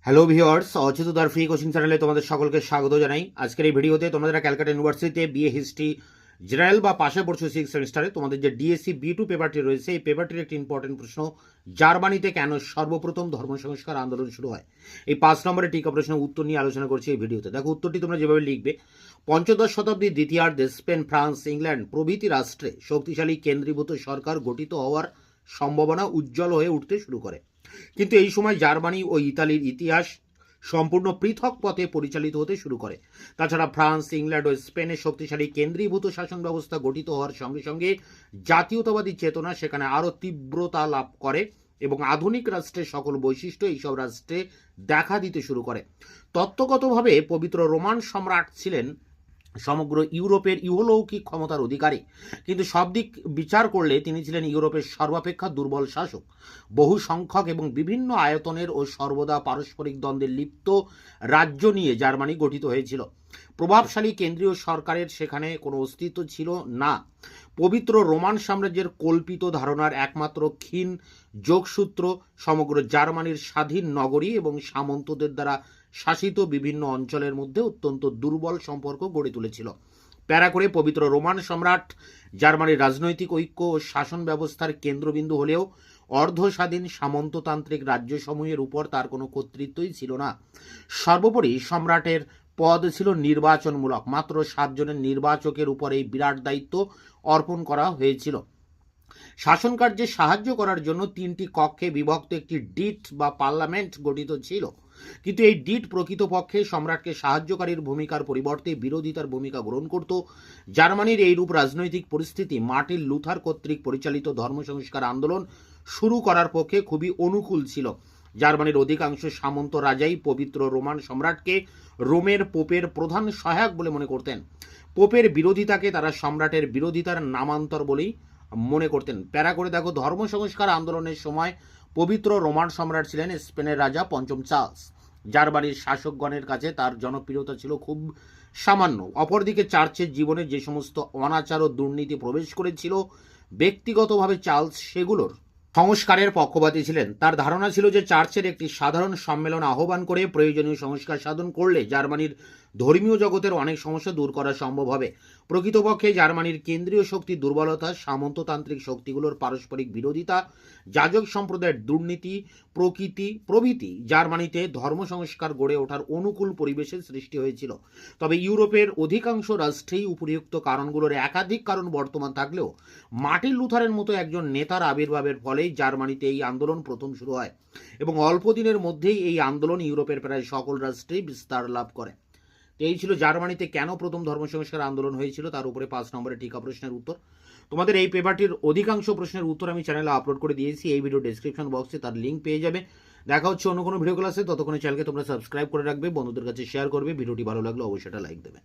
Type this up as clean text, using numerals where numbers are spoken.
Hello viewers, অচ্যুতার free coaching চ্যানেলে তোমাদের সকলকে স্বাগত জানাই। আজকের এই ভিডিওতে তোমরা যারা ক্যালকাটা ইউনিভার্সিটিতে বিএ হিস্ট্রি জেনারেল বা পাশে পড়ছো 6 সেমিস্টারে, তোমাদের যে ডিএসসি B2 পেপারটি রয়েছে, এই পেপারটির একটি ইম্পর্টেন্ট প্রশ্ন, জার্মানিতে কেন সর্বপ্রথম ধর্ম সংস্কার আন্দোলন শুরু হয়? এই 5 নম্বরের টিকা প্রশ্নের উত্তর নিয়ে আলোচনা করছি এই ভিডিওতে। দেখো, উত্তরটি তোমরা যেভাবে লিখবে, পঞ্চদশ শতাব্দীর দ্বিতীয়ার্ধে স্পেন, ফ্রান্স, ইংল্যান্ড প্রভৃতি রাষ্ট্রে শক্তিশালী কেন্দ্রীভূত সরকার গঠিত হওয়ার সম্ভাবনা উজ্জ্বল হয়ে উঠতে শুরু করে। কিন্তু এই সময় জার্মানি ও ইতালির ইতিহাস সম্পূর্ণ পৃথক পথে পরিচালিত হতে শুরু করে। তাছাড়া ফ্রান্স, ইংল্যান্ড ও স্পেনের শক্তিশালী কেন্দ্রীভূত শাসন ব্যবস্থা গঠিত হওয়ার সঙ্গে সঙ্গে জাতীয়তাবাদী চেতনা সেখানে আরও তীব্রতা লাভ করে এবং আধুনিক রাষ্ট্রের সকল বৈশিষ্ট্য এইসব রাষ্ট্রে দেখা দিতে শুরু করে। তত্ত্বগতভাবে পবিত্র রোমান সম্রাট ছিলেন সমগ্র ইউরোপের ইহলৌকিক ক্ষমতার অধিকারী, কিন্তু সব দিক বিচার করলে তিনি ছিলেন ইউরোপের সর্বাপেক্ষা দুর্বল শাসক। বহু সংখ্যক এবং বিভিন্ন আয়তনের ও সর্বদা পারস্পরিক দ্বন্দ্বে লিপ্ত রাজ্য নিয়ে জার্মানি গঠিত হয়েছিল। প্রভাবশালী কেন্দ্রীয় সরকারের সেখানে কোনো অস্তিত্ব ছিল না। পবিত্র রোমান সাম্রাজ্যের কল্পিত ধারণার একমাত্র ক্ষীণ যোগসূত্র সমগ্র জার্মানির স্বাধীন নগরী এবং সামন্তদের দ্বারা শাসিত বিভিন্ন অঞ্চলের মধ্যে অত্যন্ত দুর্বল সম্পর্ক গড়ে তুলেছিল। প্যারা করে পবিত্র রোমান সম্রাট জার্মানির রাজনৈতিক ঐক্য ও শাসন ব্যবস্থার কেন্দ্রবিন্দু হলেও অর্ধ স্বাধীন সামন্ততান্ত্রিক রাজ্যসমূহের উপর তার কোনো কর্তৃত্বই ছিল না। সর্বোপরি সম্রাটের পদ ছিল নির্বাচনমূলক। মাত্র 7 জনের নির্বাচকের উপর এই বিরাট দায়িত্ব অর্পণ করা হয়েছিল। শাসন কার্যে সাহায্য করার জন্য 3টি কক্ষে বিভক্ত একটি ডিট বা পার্লামেন্ট গঠিত ছিল, কিন্তু এই ডিট প্রকৃতপক্ষে সম্রাটকে সাহায্যকারীর ভূমিকার পরিবর্তে বিরোধিতার ভূমিকা গ্রহণ করত। জার্মানির এইরূপ রাজনৈতিক পরিস্থিতি মার্টিন লুথার কর্তৃক পরিচালিত ধর্ম সংস্কার আন্দোলন শুরু করার পক্ষে খুবই অনুকূল ছিল। জার্মানির অধিকাংশ সামন্ত রাজাই পবিত্র রোমান সম্রাটকে রোমের পোপের প্রধান সহায়ক বলে মনে করতেন। পোপের বিরোধিতাকে তারা সম্রাটের বিরোধিতার নামান্তর বলেই মনে করতেন। প্যারা করে দেখো, ধর্ম সংস্কার আন্দোলনের সময় পবিত্র রোমান সম্রাট ছিলেন স্পেনের রাজা পঞ্চম চার্লস। জার্মানির শাসকগণের কাছে তার জনপ্রিয়তা ছিল খুব সামান্য। অপরদিকে চার্চের জীবনে যে সমস্ত অনাচার ও দুর্নীতি প্রবেশ করেছিল, ব্যক্তিগতভাবে চার্লস সেগুলোর সংস্কারের পক্ষপাতী ছিলেন। তার ধারণা ছিল যে চার্চের একটি সাধারণ সম্মেলন আহ্বান করে প্রয়োজনীয় সংস্কার সাধন করলে জার্মানির ধর্মীয় জগতের অনেক সমস্যা দূর করা সম্ভব হবে। প্রকৃতপক্ষে জার্মানির কেন্দ্রীয় শক্তির দুর্বলতা, সামন্ততান্ত্রিক শক্তিগুলোর পারস্পরিক বিরোধিতা, যাজক সম্প্রদায়ের দুর্নীতি প্রভৃতি জার্মানিতে ধর্ম সংস্কার গড়ে ওঠার অনুকূল পরিবেশের সৃষ্টি হয়েছিল। তবে ইউরোপের অধিকাংশ রাষ্ট্রেই উপরিউক্ত কারণগুলোর একাধিক কারণ বর্তমান থাকলেও মার্টিন লুথারের মতো একজন নেতার আবির্ভাবের ফলে জার্মানিতে এই আন্দোলন প্রথম শুরু হয় এবং অল্প দিনের মধ্যেই এই আন্দোলন ইউরোপের প্রায় সকল রাষ্ট্রেই বিস্তার লাভ করে। এই ছিল জার্মানিতে কেন প্রথম ধর্ম সংস্কার আন্দোলন হয়েছিল, তার উপরে 5 নম্বরের টিকা প্রশ্নের উত্তর। তোমাদের এই পেপারটির অধিকাংশ প্রশ্নের উত্তর আমি চ্যানেলে আপলোড করে দিয়েছি, এই ভিডিও ডেসক্রিপশন বক্সে তার লিঙ্ক পেয়ে যাবে। দেখা হচ্ছে অন্য কোনো ভিডিও ক্লাসে, ততক্ষণে চ্যানেলকে তোমরা সাবস্ক্রাইব করে রাখবে, বন্ধুদের কাছে শেয়ার করবে, ভিডিওটি ভালো লাগলে অবশ্যই একটা লাইক দেবে।